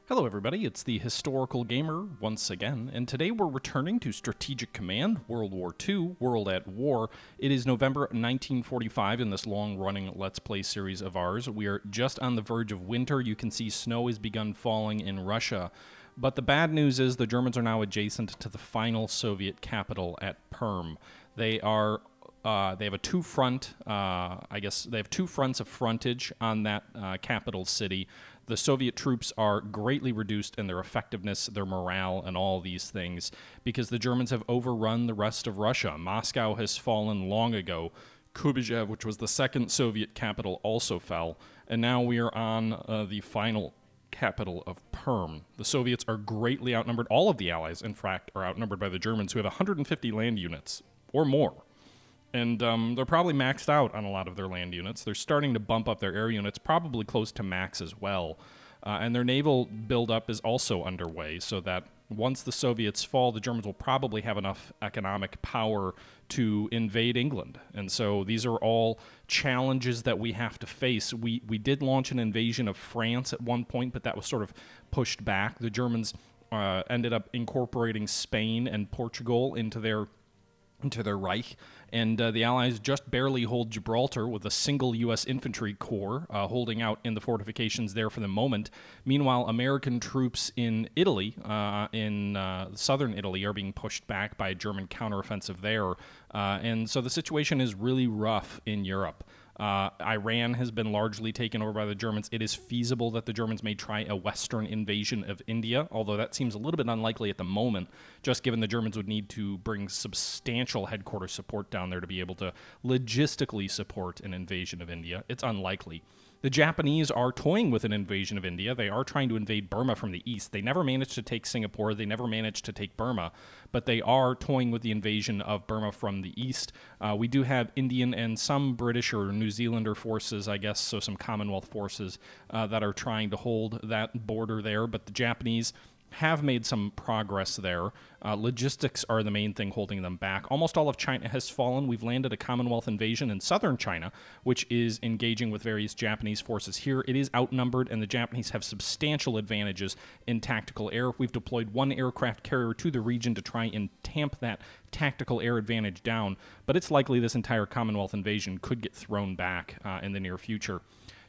Hello everybody, it's the Historical Gamer once again, and today we're returning to Strategic Command, World War II, World at War. It is November 1945 in this long-running Let's Play series of ours. We are just on the verge of winter. You can see snow has begun falling in Russia. But the bad news is the Germans are now adjacent to the final Soviet capital at Perm. They have a two-front, they have two fronts of frontage on that capital city. The Soviet troops are greatly reduced in their effectiveness, their morale, and all these things because the Germans have overrun the rest of Russia. Moscow has fallen long ago. Kuybyshev, which was the second Soviet capital, also fell. And now we are on the final capital of Perm. The Soviets are greatly outnumbered. All of the Allies, in fact, are outnumbered by the Germans, who have 150 land units or more. And they're probably maxed out on a lot of their land units. They're starting to bump up their air units, probably close to max as well. And their naval buildup is also underway, so that once the Soviets fall, the Germans will probably have enough economic power to invade England. And so these are all challenges that we have to face. We did launch an invasion of France at one point, but that was sort of pushed back. The Germans ended up incorporating Spain and Portugal into their Reich, and the Allies just barely hold Gibraltar with a single U.S. infantry corps holding out in the fortifications there for the moment. Meanwhile, American troops in Italy, southern Italy, are being pushed back by a German counteroffensive there, and so the situation is really rough in Europe. Iran has been largely taken over by the Germans. It is feasible that the Germans may try a western invasion of India, although that seems a little bit unlikely at the moment, just given the Germans would need to bring substantial headquarters support down there to be able to logistically support an invasion of India. It's unlikely. The Japanese are toying with an invasion of India. They are trying to invade Burma from the east. They never managed to take Singapore. They never managed to take Burma, but they are toying with the invasion of Burma from the east. We do have Indian and some British or New Zealander forces, I guess, so some Commonwealth forces that are trying to hold that border there, but the Japanese have made some progress there. Logistics are the main thing holding them back. Almost all of China has fallen. We've landed a Commonwealth invasion in southern China, which is engaging with various Japanese forces here. It is outnumbered, and the Japanese have substantial advantages in tactical air. We've deployed one aircraft carrier to the region to try and tamp that tactical air advantage down, but it's likely this entire Commonwealth invasion could get thrown back in the near future.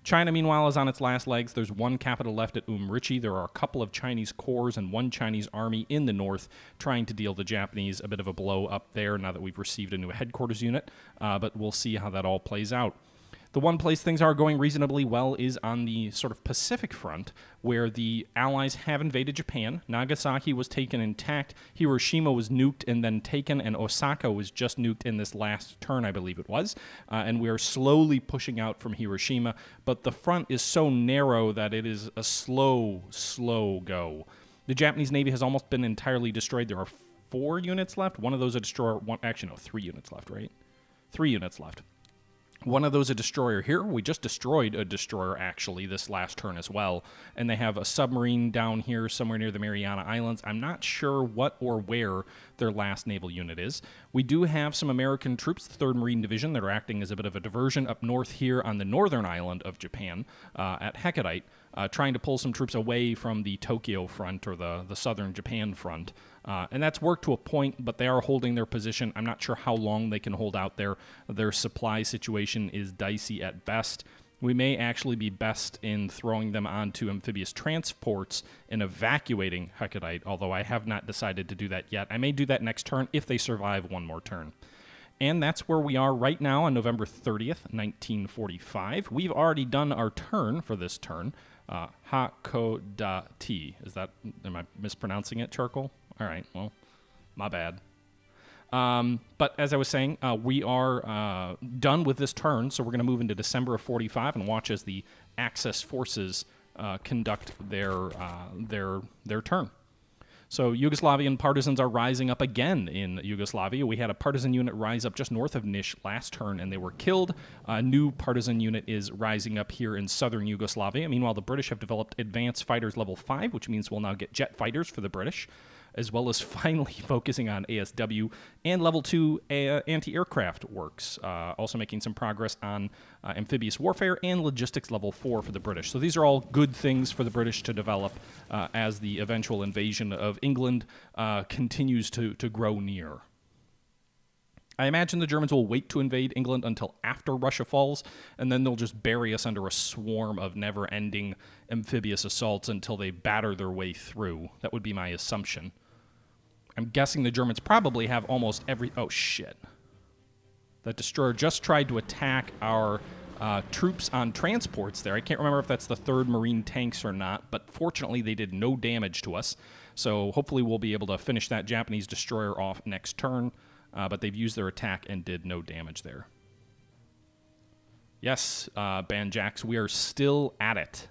China, meanwhile, is on its last legs. There's one capital left at Umrichi. There are a couple of Chinese corps and one Chinese army in the north trying to deal the Japanese a bit of a blow up there now that we've received a new headquarters unit, but we'll see how that all plays out. The one place things are going reasonably well is on the sort of Pacific front, where the Allies have invaded Japan. Nagasaki was taken intact, Hiroshima was nuked and then taken, and Osaka was just nuked in this last turn, I believe it was. And we are slowly pushing out from Hiroshima, but the front is so narrow that it is a slow go. The Japanese Navy has almost been entirely destroyed. There are 4 units left. One of those a destroyer. Actually, no, 3 units left, right? 3 units left. One of those a destroyer here. We just destroyed a destroyer, actually, this last turn as well. And they have a submarine down here somewhere near the Mariana Islands. I'm not sure what or where their last naval unit is. We do have some American troops, the 3rd Marine Division, that are acting as a bit of a diversion up north here on the northern island of Japan at Hecate, trying to pull some troops away from the Tokyo front or the southern Japan front. And that's worked to a point, but they are holding their position. I'm not sure how long they can hold out there. Their supply situation is dicey at best. We may actually be best in throwing them onto amphibious transports and evacuating Hecate, although I have not decided to do that yet. I may do that next turn if they survive one more turn. And that's where we are right now on November 30th, 1945. We've already done our turn for this turn. Hakodate. Am I mispronouncing it, Charcoal? All right, well, my bad. But as I was saying, we are done with this turn, so we're going to move into December of 45 and watch as the Axis forces conduct their turn. So Yugoslavian partisans are rising up again in Yugoslavia. We had a partisan unit rise up just north of Niš last turn, and they were killed. A new partisan unit is rising up here in southern Yugoslavia. Meanwhile, the British have developed advanced fighters level 5, which means we'll now get jet fighters for the British. as well as finally focusing on ASW and level 2 anti-aircraft works, also making some progress on amphibious warfare and logistics level 4 for the British. So these are all good things for the British to develop as the eventual invasion of England continues to grow near. I imagine the Germans will wait to invade England until after Russia falls, and then they'll just bury us under a swarm of never-ending amphibious assaults until they batter their way through. That would be my assumption. I'm guessing the Germans probably have almost every... Oh, shit. That destroyer just tried to attack our troops on transports there. I can't remember if that's the 3rd Marine tanks or not, but fortunately they did no damage to us. So hopefully we'll be able to finish that Japanese destroyer off next turn. But they've used their attack and did no damage there. Yes, Banjax, we are still at it.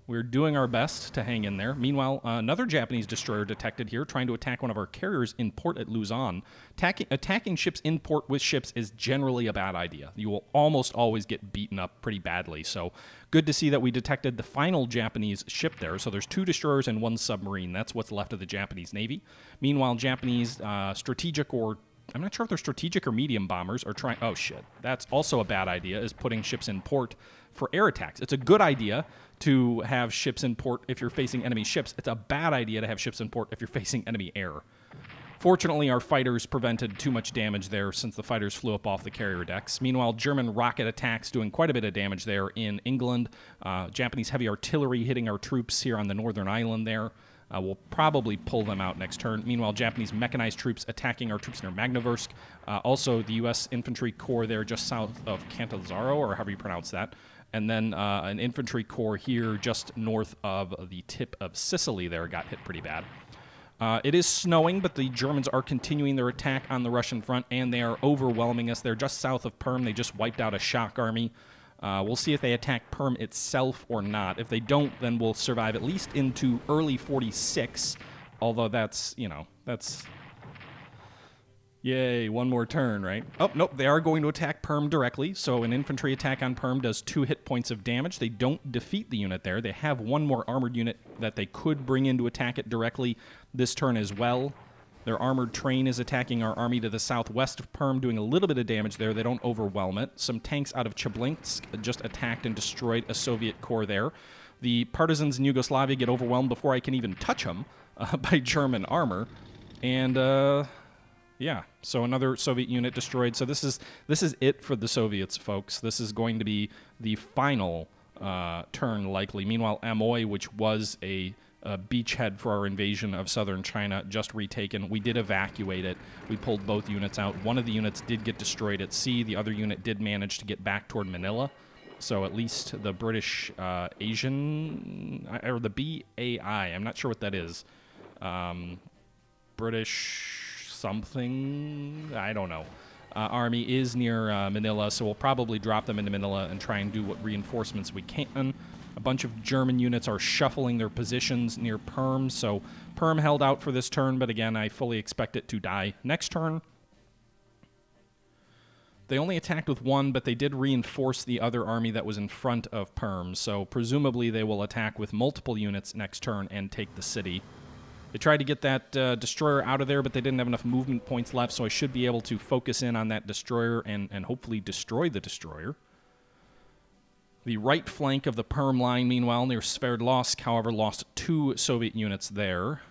We're doing our best to hang in there. Meanwhile, another Japanese destroyer detected here trying to attack one of our carriers in port at Luzon. Attacking ships in port with ships is generally a bad idea. You will almost always get beaten up pretty badly. So good to see that we detected the final Japanese ship there. So there's 2 destroyers and 1 submarine. That's what's left of the Japanese Navy. Meanwhile, Japanese strategic or... I'm not sure if they're strategic or medium bombers are trying... Oh, shit. That's also a bad idea, is putting ships in port for air attacks. It's a good idea to have ships in port if you're facing enemy ships. It's a bad idea to have ships in port if you're facing enemy air. Fortunately, our fighters prevented too much damage there since the fighters flew up off the carrier decks. Meanwhile, German rocket attacks doing quite a bit of damage there in England. Japanese heavy artillery hitting our troops here on the northern island there. We'll probably pull them out next turn. Meanwhile, Japanese mechanized troops attacking our troops near Magnitogorsk. Also, the U.S. Infantry Corps there just south of Catanzaro, or however you pronounce that. And then an infantry corps here just north of the tip of Sicily there got hit pretty bad. It is snowing, but the Germans are continuing their attack on the Russian front, and they are overwhelming us. They're just south of Perm. They just wiped out a shock army. We'll see if they attack Perm itself or not. If they don't, then we'll survive at least into early 46, although that's, you know, that's... Yay, one more turn, right? Oh, nope, they are going to attack Perm directly, so an infantry attack on Perm does 2 hit points of damage. They don't defeat the unit there. They have 1 more armored unit that they could bring in to attack it directly this turn as well. Their armored train is attacking our army to the southwest of Perm, doing a little bit of damage there. They don't overwhelm it. Some tanks out of Chelyabinsk just attacked and destroyed a Soviet corps there. The partisans in Yugoslavia get overwhelmed before I can even touch them by German armor. And, yeah, so another Soviet unit destroyed. So this is it for the Soviets, folks. This is going to be the final turn, likely. Meanwhile, Amoy, which was a beachhead for our invasion of southern China, just retaken. We did evacuate it. We pulled both units out. One of the units did get destroyed at sea. The other unit did manage to get back toward Manila. So at least the British Asian, or the BAI, I'm not sure what that is. British something, I don't know. Army is near Manila, so we'll probably drop them into Manila and try and do what reinforcements we can. A bunch of German units are shuffling their positions near Perm, so Perm held out for this turn, but again, I fully expect it to die next turn. They only attacked with 1, but they did reinforce the other army that was in front of Perm, so presumably they will attack with multiple units next turn and take the city. They tried to get that destroyer out of there, but they didn't have enough movement points left, so I should be able to focus in on that destroyer and hopefully destroy the destroyer. The right flank of the Perm line, meanwhile, near Sverdlovsk, however, lost 2 Soviet units there.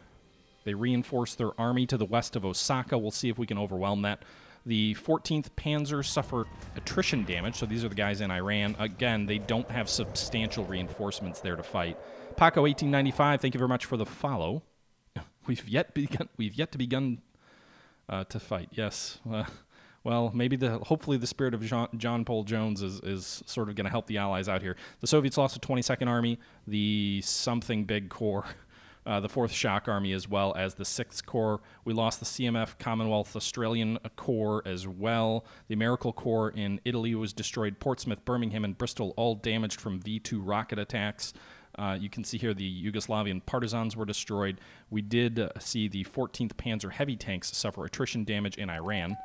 They reinforced their army to the west of Osaka. We'll see if we can overwhelm that. The 14th Panzer suffer attrition damage, so these are the guys in Iran. Again, they don't have substantial reinforcements there to fight. Paco1895, thank you very much for the follow. We've yet to begin to fight. Yes. Well, maybe hopefully the spirit of John Paul Jones is sort of going to help the Allies out here. The Soviets lost the 22nd Army, the something big corps, the 4th Shock Army, as well as the 6th Corps. We lost the CMF Commonwealth Australian Corps as well. The Americal Corps in Italy was destroyed. Portsmouth, Birmingham, and Bristol all damaged from V2 rocket attacks. You can see here the Yugoslavian partisans were destroyed. We did see the 14th Panzer heavy tanks suffer attrition damage in Iran.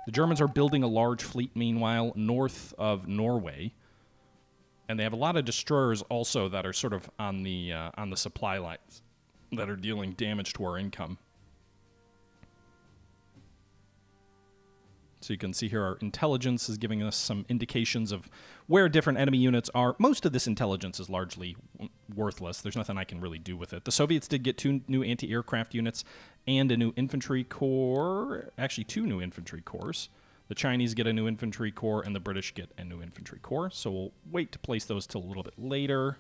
The Germans are building a large fleet, meanwhile, north of Norway. And they have a lot of destroyers also that are sort of on the supply lines that are dealing damage to our income. So you can see here our intelligence is giving us some indications of where different enemy units are. Most of this intelligence is largely worthless. There's nothing I can really do with it. The Soviets did get 2 new anti-aircraft units and a new infantry corps. Actually, 2 new infantry corps. The Chinese get a new infantry corps, and the British get a new infantry corps. So we'll wait to place those till a little bit later.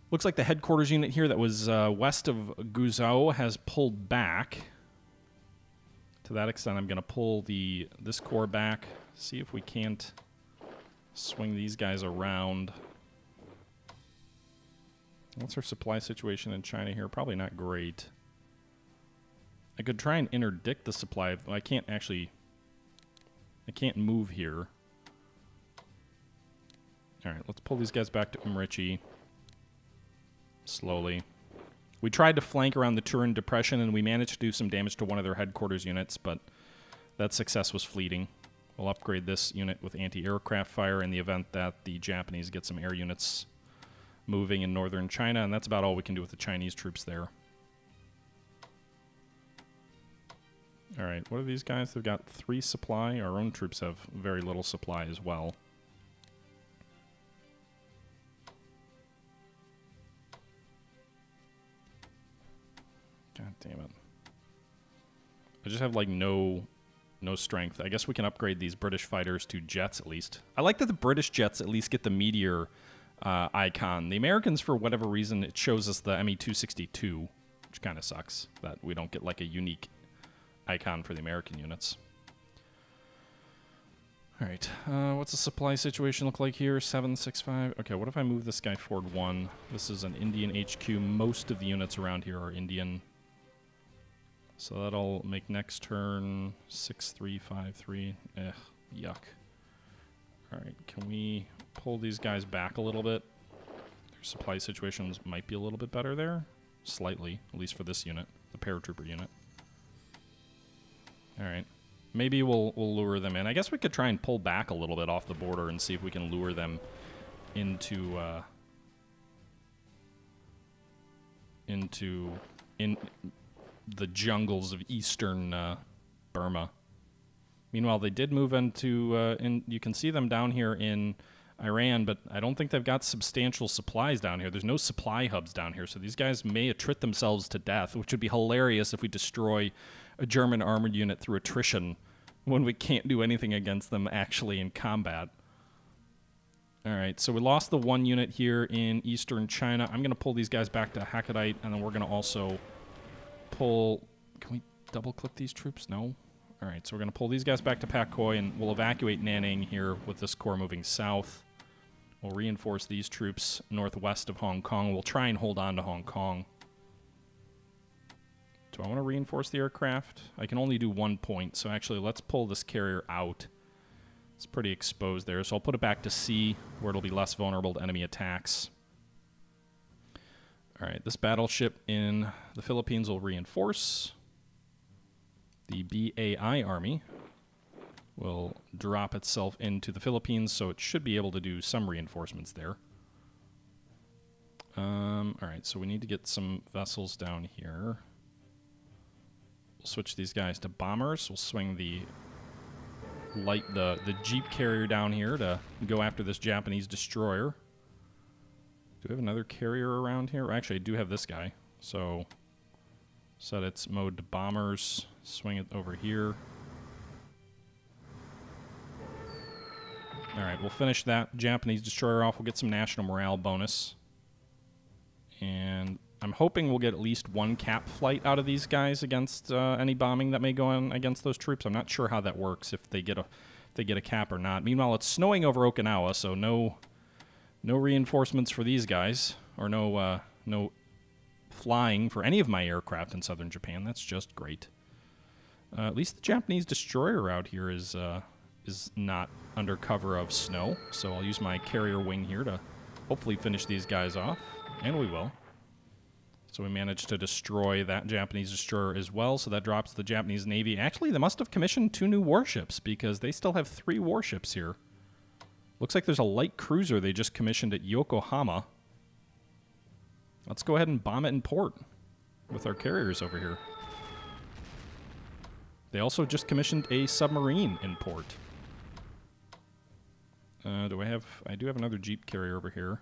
Looks like the headquarters unit here that was west of Guizhou has pulled back. To that extent, I'm going to pull this corps back, see if we can't swing these guys around. What's our supply situation in China here? Probably not great. I could try and interdict the supply. I can't move here. All right, let's pull these guys back to Umrichi. Slowly. We tried to flank around the Turin Depression, and we managed to do some damage to one of their headquarters units, but that success was fleeting. We'll upgrade this unit with anti-aircraft fire in the event that the Japanese get some air units moving in northern China, and that's about all we can do with the Chinese troops there. All right, what are these guys? They've got 3 supply. Our own troops have very little supply as well. God damn it. I just have, like, no strength. I guess we can upgrade these British fighters to jets, at least. I like that the British jets at least get the Meteor icon. The Americans, for whatever reason, it shows us the Me-262, which kind of sucks that we don't get, like, a unique icon for the American units. All right. What's the supply situation look like here? 765. Okay, what if I move this guy forward 1? This is an Indian HQ. Most of the units around here are Indian. So that'll make next turn 6353. Yuck. All right, can we pull these guys back a little bit? Their supply situations might be a little bit better there. Slightly, at least for this unit, the paratrooper unit. All right. Maybe we'll lure them in. I guess we could try and pull back a little bit off the border and see if we can lure them into the jungles of eastern Burma. Meanwhile, they did move into, you can see them down here in Iran, but I don't think they've got substantial supplies down here. There's no supply hubs down here, so these guys may attrit themselves to death, which would be hilarious if we destroy a German armored unit through attrition when we can't do anything against them actually in combat. All right, so we lost the 1 unit here in eastern China. I'm going to pull these guys back to Hakodate, and then we're going to also pull... Can we double-click these troops? No? All right, so we're going to pull these guys back to Pakhoi, and we'll evacuate Nanning here with this corps moving south. We'll reinforce these troops northwest of Hong Kong. We'll try and hold on to Hong Kong. Do I want to reinforce the aircraft? I can only do 1 point, so actually let's pull this carrier out. It's pretty exposed there, so I'll put it back to sea, where it'll be less vulnerable to enemy attacks. All right, this battleship in the Philippines will reinforce. The BAI Army will drop itself into the Philippines, so it should be able to do some reinforcements there. All right, so we need to get some vessels down here. We'll switch these guys to bombers. We'll swing the Jeep carrier down here to go after this Japanese destroyer. Do we have another carrier around here? Actually, I do have this guy. So set its mode to bombers. Swing it over here. All right, we'll finish that Japanese destroyer off. We'll get some national morale bonus. And I'm hoping we'll get at least 1 cap flight out of these guys against any bombing that may go on against those troops. I'm not sure how that works, if they get a cap or not. Meanwhile, it's snowing over Okinawa, so no reinforcements for these guys, or no flying for any of my aircraft in southern Japan. That's just great. At least the Japanese destroyer out here is not under cover of snow, so I'll use my carrier wing here to hopefully finish these guys off, and we will. So we managed to destroy that Japanese destroyer as well, so that drops the Japanese Navy. Actually, they must have commissioned 2 new warships, because they still have 3 warships here. Looks like there's a light cruiser they just commissioned at Yokohama. Let's go ahead and bomb it in port with our carriers over here. They also just commissioned a submarine in port. I do have another Jeep carrier over here.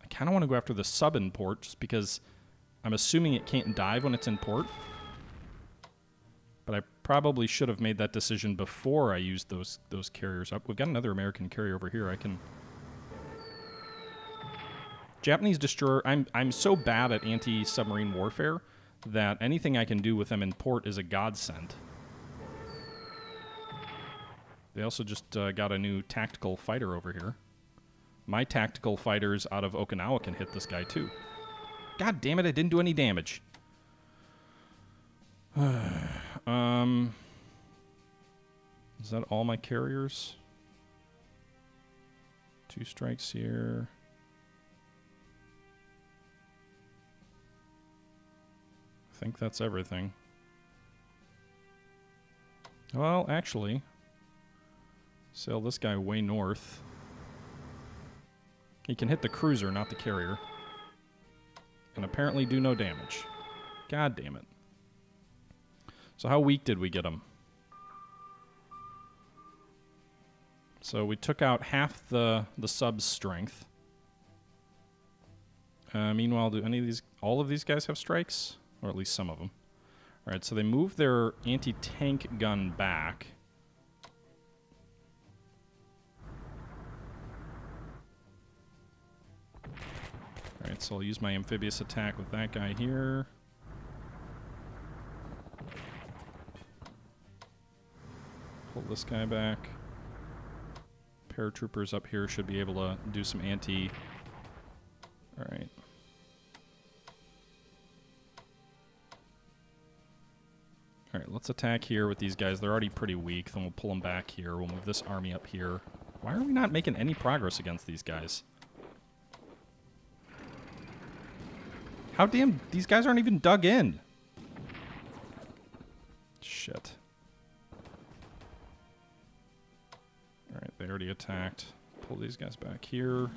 I kind of want to go after the sub in port just because I'm assuming it can't dive when it's in port. But I probably should have made that decision before I used those carriers up. We've got another American carrier over here. I can... Japanese destroyer... I'm so bad at anti-submarine warfare that anything I can do with them in port is a godsend. They also just got a new tactical fighter over here. My tactical fighters out of Okinawa can hit this guy too. God damn it, I didn't do any damage. Is that all my carriers? 2 strikes here. I think that's everything. Well, actually... sail this guy way north. He can hit the cruiser, not the carrier. And apparently do no damage. God damn it. So how weak did we get him? So we took out half the sub's strength. Meanwhile, do all of these guys have strikes? Or at least some of them. Alright, so they moved their anti-tank gun back. Alright, so I'll use my amphibious attack with that guy here. Pull this guy back. Paratroopers up here should be able to do some anti... Alright. Alright, let's attack here with these guys. They're already pretty weak. Then we'll pull them back here. We'll move this army up here. Why are we not making any progress against these guys? How damn... These guys aren't even dug in. Shit. Alright, they already attacked. Pull these guys back here.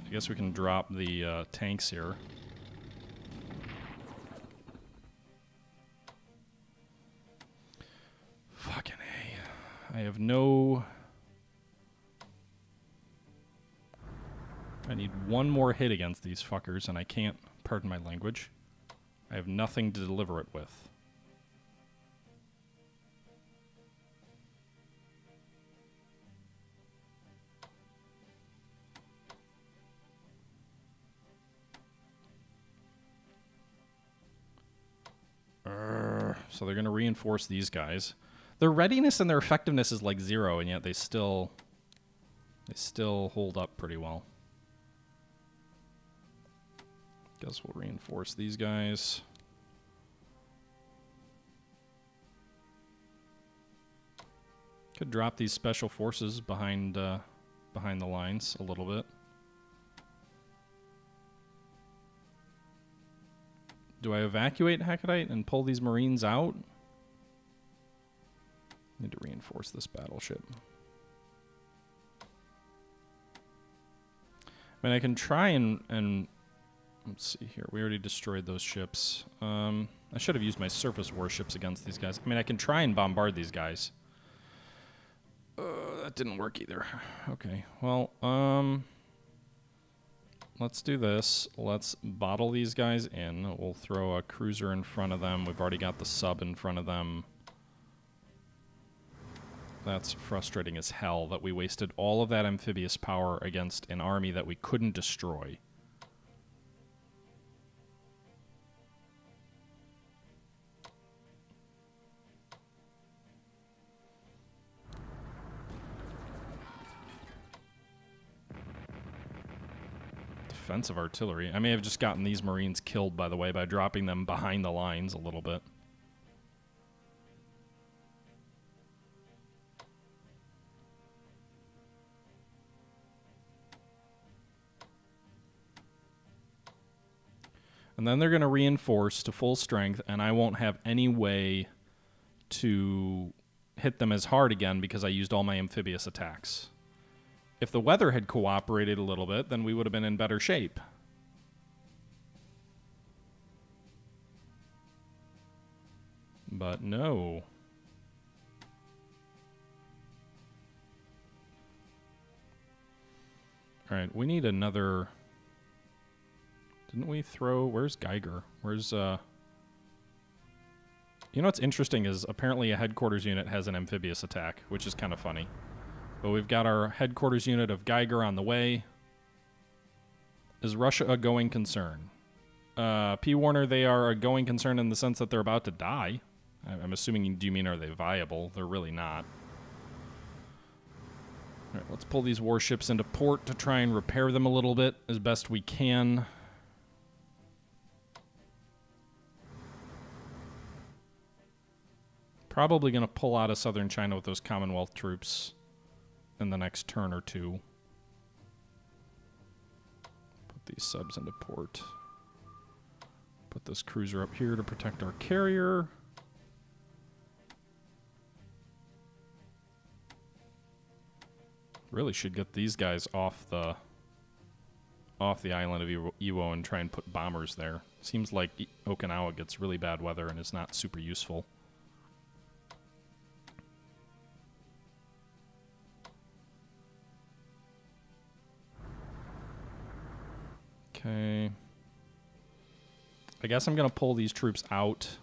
I guess we can drop the tanks here. Fucking A. I have no... I need one more hit against these fuckers, and I can't, pardon my language. I have nothing to deliver it with. So they're going to reinforce these guys. Their readiness and their effectiveness is like 0, and yet they still hold up pretty well. Guess we'll reinforce these guys. Could drop these special forces behind the lines a little bit. Do I evacuate Hecatite and pull these Marines out? Need to reinforce this battleship. I mean, I can try and let's see here. We already destroyed those ships. I should have used my surface warships against these guys. I mean, I can try and bombard these guys. That didn't work either. Okay, well, let's do this. Let's bottle these guys in. We'll throw a cruiser in front of them. We've already got the sub in front of them. That's frustrating as hell that we wasted all of that amphibious power against an army that we couldn't destroy. Defensive artillery. I may have just gotten these Marines killed, by the way, by dropping them behind the lines a little bit. And then they're going to reinforce to full strength, and I won't have any way to hit them as hard again because I used all my amphibious attacks. If the weather had cooperated a little bit, then we would have been in better shape. But no. Alright, we need another... Didn't we throw... Where's Geiger? Where's, You know what's interesting is apparently a headquarters unit has an amphibious attack, which is kind of funny. But we've got our headquarters unit of Geiger on the way. Is Russia a going concern? P. Warner, they are a going concern in the sense that they're about to die. I'm assuming, do you mean are they viable? They're really not. All right, let's pull these warships into port to try and repair them a little bit as best we can. Probably going to pull out of southern China with those Commonwealth troops in the next turn or two. Put these subs into port. Put this cruiser up here to protect our carrier. Really should get these guys off the island of Iwo and try and put bombers there. Seems like Okinawa gets really bad weather and is not super useful. Okay. I guess I'm going to pull these troops out,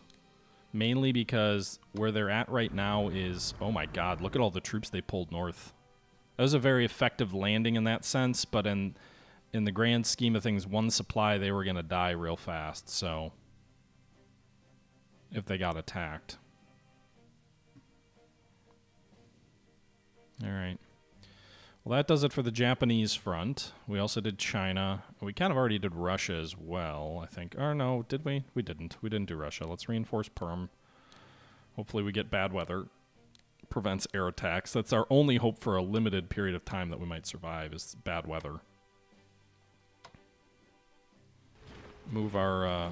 mainly because where they're at right now is... Oh my god, look at all the troops they pulled north. That was a very effective landing in that sense, but in the grand scheme of things, one supply, they were going to die real fast, so... If they got attacked. Alright. Well, that does it for the Japanese front. We also did China. We kind of already did Russia as well, I think. Or no, did we? We didn't. We didn't do Russia. Let's reinforce Perm. Hopefully we get bad weather. Prevents air attacks. That's our only hope for a limited period of time that we might survive, is bad weather. Move our...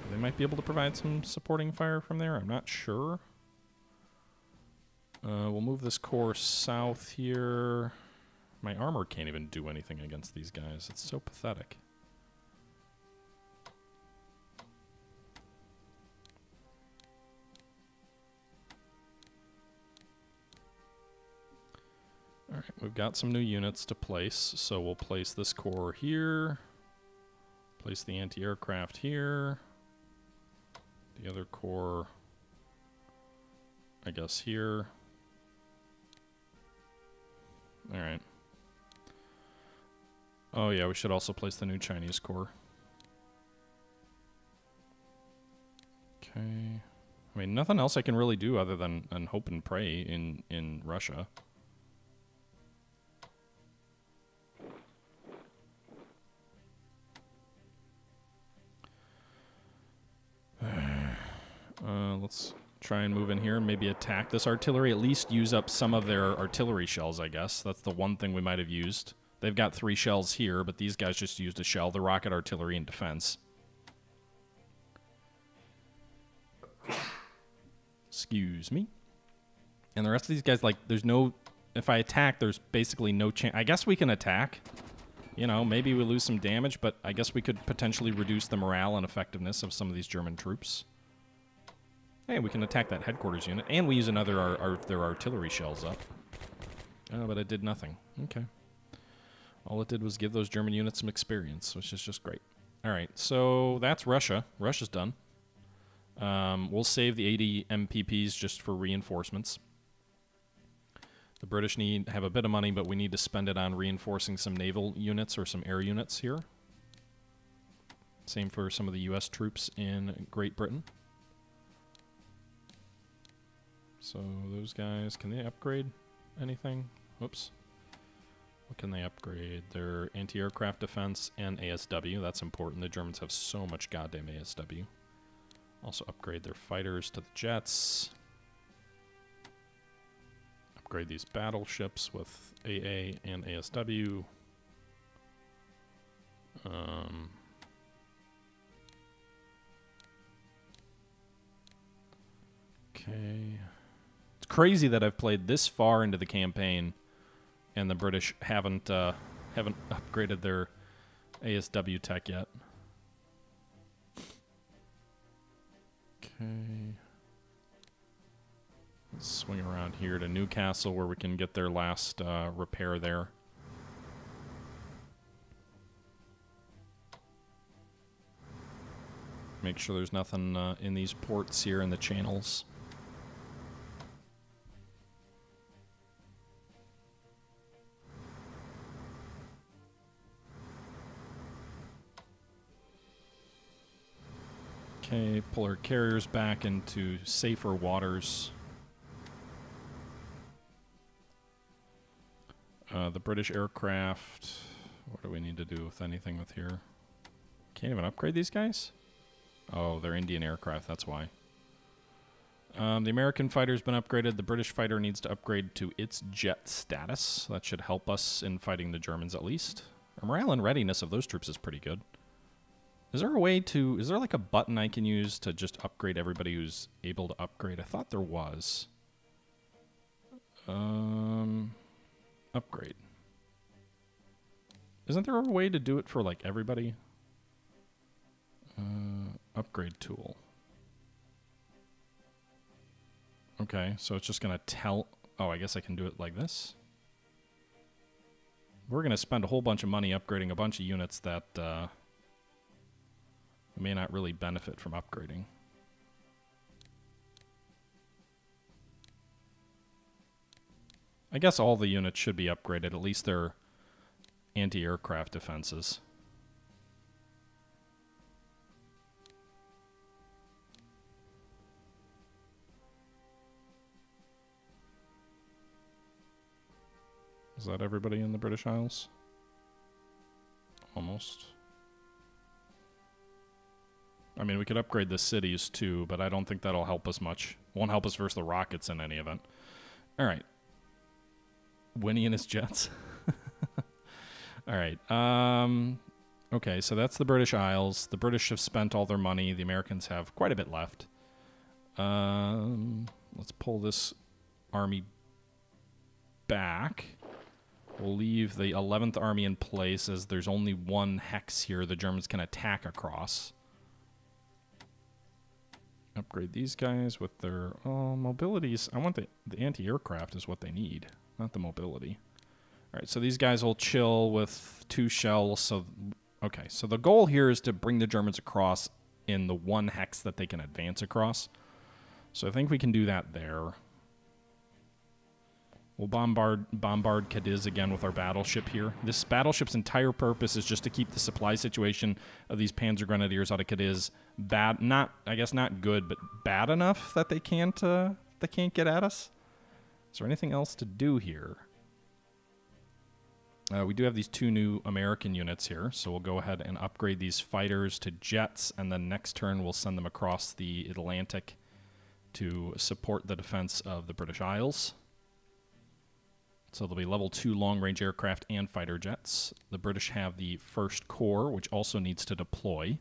They might be able to provide some supporting fire from there. I'm not sure. We'll move this corps south here. My armor can't even do anything against these guys. It's so pathetic. Alright, we've got some new units to place, so we'll place this corps here. Place the anti-aircraft here. The other corps, I guess, here. Alright. Oh yeah, we should also place the new Chinese corps. Okay. I mean, nothing else I can really do other than hope and pray in Russia. Let's try and move in here and maybe attack this artillery. At least use up some of their artillery shells, I guess. That's the one thing we might have used. They've got 3 shells here, but these guys just used a shell. The rocket artillery in defense. Excuse me. And the rest of these guys, like, there's no... If I attack, there's basically no chance... I guess we can attack. You know, maybe we lose some damage, but I guess we could potentially reduce the morale and effectiveness of some of these German troops. Hey, we can attack that headquarters unit, and we use another their artillery shells up. Oh, but it did nothing. Okay. All it did was give those German units some experience, which is just great. All right, so that's Russia. Russia's done. We'll save the 80 MPPs just for reinforcements. The British have a bit of money, but we need to spend it on reinforcing some naval units or some air units here. Same for some of the U.S. troops in Great Britain. So those guys, can they upgrade anything? Oops. What can they upgrade? Their anti-aircraft defense and ASW. That's important. The Germans have so much goddamn ASW. Also upgrade their fighters to the jets. Upgrade these battleships with AA and ASW. Okay. It's crazy that I've played this far into the campaign and the British haven't upgraded their ASW tech yet. Okay. Let's swing around here to Newcastle where we can get their last repair there. Make sure there's nothing in these ports here in the channels. Okay, pull our carriers back into safer waters. The British aircraft, what do we need to do with anything with here? Can't even upgrade these guys? Oh, they're Indian aircraft, that's why. The American fighter's been upgraded. The British fighter needs to upgrade to its jet status. That should help us in fighting the Germans at least. Our morale and readiness of those troops is pretty good. Is there a way to... Is there like a button I can use to just upgrade everybody who's able to upgrade? I thought there was. Upgrade. Isn't there a way to do it for like everybody? Upgrade tool. Okay, so it's just going to tell... Oh, I guess I can do it like this. We're going to spend a whole bunch of money upgrading a bunch of units that may not really benefit from upgrading. I guess all the units should be upgraded, at least their anti-aircraft defenses. Is that everybody in the British Isles? Almost. I mean, we could upgrade the cities too, but I don't think that'll help us much. Won't help us versus the rockets in any event. All right. Winnie and his jets. All right. Okay, so that's the British Isles. The British have spent all their money. The Americans have quite a bit left. Let's pull this army back. We'll leave the 11th Army in place as there's only one hex here the Germans can attack across. Upgrade these guys with their mobilities. I want the anti-aircraft is what they need, not the mobility. All right, so these guys will chill with 2 shells. So, okay, so the goal here is to bring the Germans across in the one hex that they can advance across. So I think we can do that there. We'll bombard Cadiz again with our battleship here. This battleship's entire purpose is just to keep the supply situation of these Panzer Grenadiers out of Cadiz bad. I guess not good, but bad enough that they can't get at us. Is there anything else to do here? We do have these 2 new American units here, so we'll go ahead and upgrade these fighters to jets, and then next turn we'll send them across the Atlantic to support the defense of the British Isles. So there'll be level 2 long-range aircraft and fighter jets. The British have the 1st Corps, which also needs to deploy.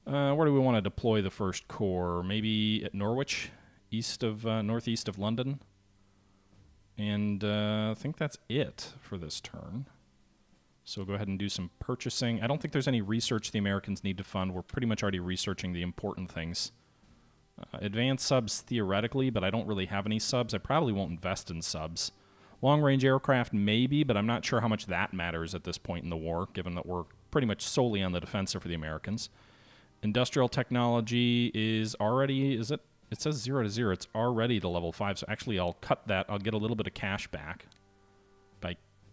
Where do we want to deploy the 1st Corps? Maybe at Norwich, northeast of London. And I think that's it for this turn. So we'll go ahead and do some purchasing. I don't think there's any research the Americans need to fund. We're pretty much already researching the important things. Advanced subs theoretically, but I don't really have any subs. I probably won't invest in subs. Long-range aircraft, maybe, but I'm not sure how much that matters at this point in the war, given that we're pretty much solely on the defensive for the Americans. Industrial technology is already, is it? It says 0 to 0. It's already to level 5, so actually I'll cut that. I'll get a little bit of cash back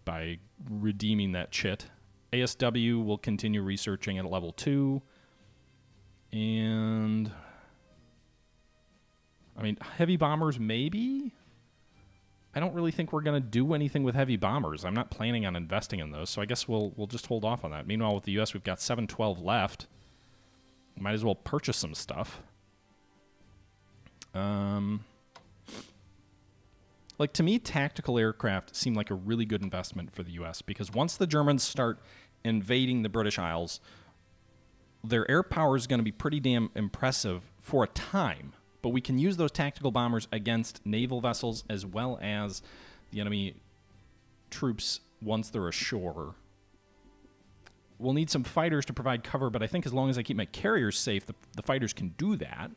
by redeeming that chit. ASW will continue researching at level 2. And, I mean, heavy bombers, maybe? I don't really think we're going to do anything with heavy bombers. I'm not planning on investing in those, so I guess we'll just hold off on that. Meanwhile, with the U.S., we've got 712 left. Might as well purchase some stuff. Like, to me, tactical aircraft seem like a really good investment for the U.S. because once the Germans start invading the British Isles, their air power is going to be pretty damn impressive for a time. But we can use those tactical bombers against naval vessels as well as the enemy troops once they're ashore. We'll need some fighters to provide cover, but I think as long as I keep my carriers safe, the fighters can do that.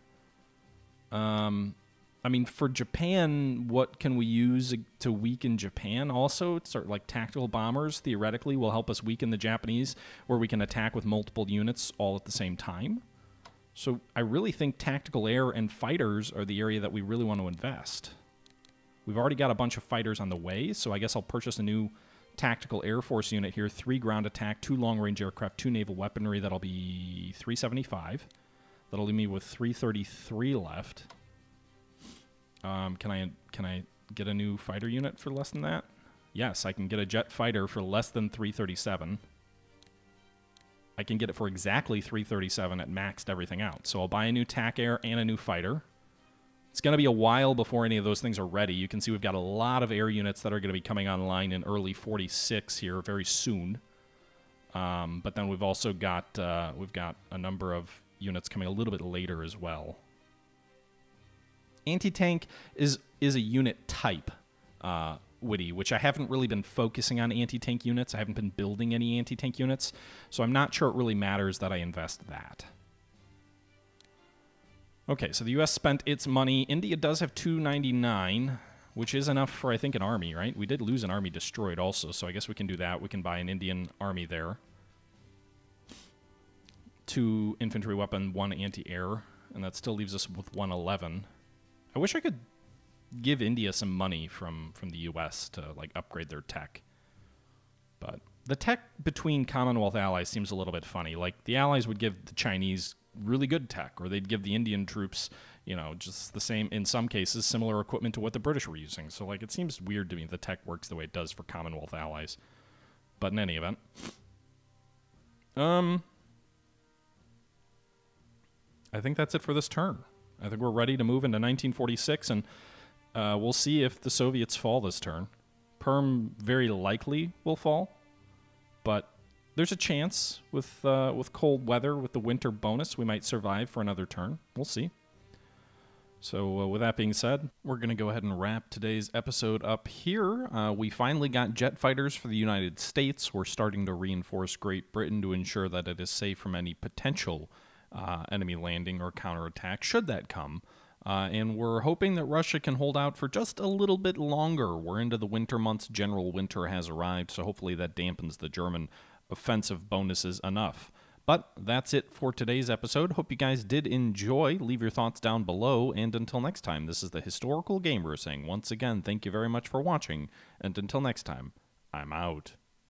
I mean, for Japan, what can we use to weaken Japan also? It's sort of like tactical bombers, theoretically, will help us weaken the Japanese, where we can attack with multiple units all at the same time. So I really think tactical air and fighters are the area that we really want to invest. We've already got a bunch of fighters on the way, so I guess I'll purchase a new tactical Air Force unit here. 3 ground attack, 2 long-range aircraft, 2 naval weaponry. That'll be 375. That'll leave me with 333 left. Can I get a new fighter unit for less than that? Yes, I can get a jet fighter for less than 337. I can get it for exactly 337 at maxed everything out. So I'll buy a new TAC Air and a new fighter. It's going to be a while before any of those things are ready. You can see we've got a lot of air units that are going to be coming online in early 46 here very soon. But then we've also got we've got a number of units coming a little bit later as well. Anti-tank is a unit type, WWII, which I haven't really been focusing on anti-tank units. I haven't been building any anti-tank units, so I'm not sure it really matters that I invest that. Okay, so the U.S. spent its money. India does have 299, which is enough for, I think, an army, right? We did lose an army destroyed also, so I guess we can do that. We can buy an Indian army there. 2 infantry weapon, 1 anti-air, and that still leaves us with 111. I wish I could give India some money from the U.S. to, like, upgrade their tech. But the tech between Commonwealth allies seems a little bit funny. Like, the allies would give the Chinese really good tech, or they'd give the Indian troops, you know, just the same, in some cases, similar equipment to what the British were using. So, like, it seems weird to me the tech works the way it does for Commonwealth allies. But in any event. I think that's it for this turn. I think we're ready to move into 1946, and we'll see if the Soviets fall this turn. Perm very likely will fall, but there's a chance with cold weather, with the winter bonus, we might survive for another turn. We'll see. So with that being said, we're going to go ahead and wrap today's episode up here. We finally got jet fighters for the United States. We're starting to reinforce Great Britain to ensure that it is safe from any potential enemy landing or counterattack, should that come. And we're hoping that Russia can hold out for just a little bit longer. We're into the winter months. General winter has arrived, so hopefully that dampens the German offensive bonuses enough. But that's it for today's episode. Hope you guys did enjoy. Leave your thoughts down below, and until next time, this is the Historical Gamer saying once again, thank you very much for watching, and until next time, I'm out.